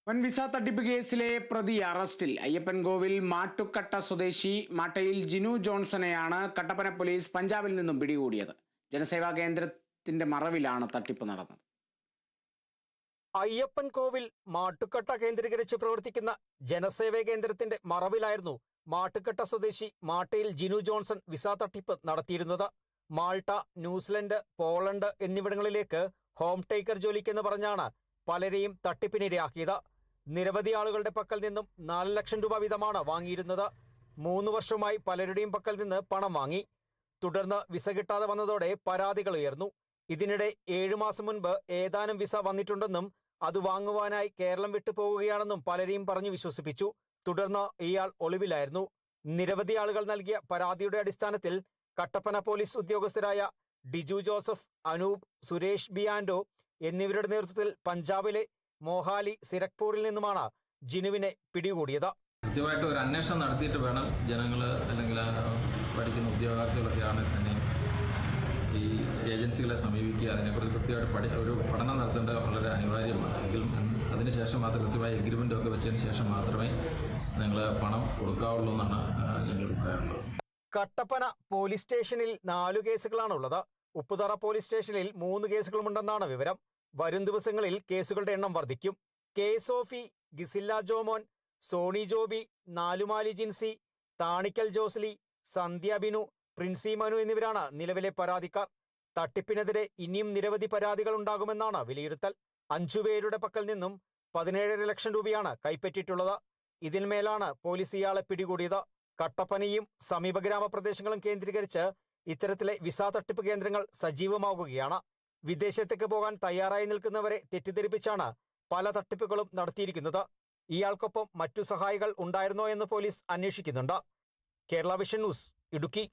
വൻ വിസ തട്ടിപ്പ് കേസിലെ പ്രതി അറസ്റ്റിൽ. അയ്യപ്പൻകോവിൽ മാട്ടുക്കട്ട സ്വദേശി മാട്ടയിൽ ജിനു ജോൺസണെയാണ് കട്ടപ്പന പോലീസ് പഞ്ചാബിൽ നിന്നും പിടികൂടിയത്. ജനസേവാ കേന്ദ്രത്തിന്റെ മറവിലാണ് തട്ടിപ്പ് നടന്നത്. അയ്യപ്പൻകോവിൽ മാട്ടുക്കട്ട കേന്ദ്രീകരിച്ച് പ്രവർത്തിക്കുന്ന ജനസേവാ കേന്ദ്രത്തിന്റെ മറവിലായിരുന്നു മാട്ടുക്കട്ട സ്വദേശി മാട്ടയിൽ ജിനു ജോൺസൺ വിസ തട്ടിപ്പ് നടത്തിയിരുന്നത്. മാൾട്ട, ന്യൂസിലൻഡ്, പോളണ്ട് എന്നിവിടങ്ങളിലേക്ക് ഹോം ടേക്കർ ജോലിക്കെന്ന് പറഞ്ഞാണ് പലരെയും തട്ടിപ്പിനിരയാക്കിയത്. നിരവധി ആളുകളുടെ പക്കൽ നിന്നും 4 ലക്ഷം രൂപ വീതമാണ് വാങ്ങിയിരുന്നത്. 3 വർഷമായി പലരുടെയും പക്കൽ നിന്ന് പണം വാങ്ങി. തുടർന്ന് വിസ കിട്ടാതെ വന്നതോടെ പരാതികൾ ഉയർന്നു. ഇതിനിടെ 7 മാസം മുൻപ് ഏതാനും വിസ വന്നിട്ടുണ്ടെന്നും അത് വാങ്ങുവാനായി കേരളം വിട്ടു പോകുകയാണെന്നും പലരെയും പറഞ്ഞു വിശ്വസിപ്പിച്ചു. തുടർന്ന് ഇയാൾ ഒളിവിലായിരുന്നു. നിരവധി ആളുകൾ നൽകിയ പരാതിയുടെ അടിസ്ഥാനത്തിൽ കട്ടപ്പന പോലീസ് ഉദ്യോഗസ്ഥരായ ഡിജു ജോസഫ്, അനൂപ്, സുരേഷ് ബിയാൻഡോ എന്നിവരുടെ നേതൃത്വത്തിൽ പഞ്ചാബിലെ മോഹാലി, സിരക്പൂരിൽ നിന്നുമാണ് ജിനുവിനെ പിടികൂടിയത്. കൃത്യമായിട്ട് ഒരു അന്വേഷണം നടത്തിയിട്ട് വേണം ജനങ്ങൾ അല്ലെങ്കിൽ പഠിക്കുന്ന ഉദ്യോഗാർത്ഥികളൊക്കെ ആണെങ്കിൽ തന്നെ ഈ ഏജൻസികളെ സമീപിക്കുക. അതിനെക്കുറിച്ച് കൃത്യമായിട്ട് ഒരു പഠനം നടത്തേണ്ടത് വളരെ അനിവാര്യമാണ്. എങ്കിലും അതിനുശേഷം മാത്രം കൃത്യമായ എഗ്രിമെൻ്റൊക്കെ വെച്ചതിന് ശേഷം മാത്രമേ നിങ്ങൾ പണം കൊടുക്കാവുള്ളൂ എന്നാണ് ഞങ്ങൾക്ക് പറയാനുള്ളത്. കട്ടപ്പന പോലീസ് സ്റ്റേഷനിൽ 4 കേസുകളാണുള്ളത്. ഉപ്പുതറ പോലീസ് സ്റ്റേഷനിൽ 3 കേസുകളുമുണ്ടെന്നാണ് വിവരം. വരും ദിവസങ്ങളിൽ കേസുകളുടെ എണ്ണം വർദ്ധിക്കും. കെ സോഫി, ഗിസില്ല ജോമോൻ, സോണി ജോബി, നാലുമാലി ജിൻസി, താണിക്കൽ ജോസ്ലി, സന്ധ്യ ബിനു, പ്രിൻസി മനു എന്നിവരാണ് നിലവിലെ പരാതിക്കാർ. തട്ടിപ്പിനെതിരെ ഇനിയും നിരവധി പരാതികൾ ഉണ്ടാകുമെന്നാണ് വിലയിരുത്തൽ. 5 പേരുടെ പക്കൽ നിന്നും 17.5 ലക്ഷം രൂപയാണ് കൈപ്പറ്റിയിട്ടുള്ളത്. ഇതിന്മേലാണ് പോലീസ് ഇയാളെ പിടികൂടിയത്. കട്ടപ്പനയും സമീപ ഗ്രാമപ്രദേശങ്ങളും കേന്ദ്രീകരിച്ച് ഇത്തരത്തിലെ വിസ തട്ടിപ്പ് കേന്ദ്രങ്ങൾ സജീവമാകുകയാണ്. വിദേശത്തേക്ക് പോകാൻ തയ്യാറായി നിൽക്കുന്നവരെ തെറ്റിദ്ധരിപ്പിച്ചാണ് പല തട്ടിപ്പുകളും നടത്തിയിരിക്കുന്നത്. ഇയാൾക്കൊപ്പം മറ്റു സഹായികൾ ഉണ്ടായിരുന്നോ എന്ന് പോലീസ് അന്വേഷിക്കുന്നുണ്ട്. Kerala vision news, Idukki.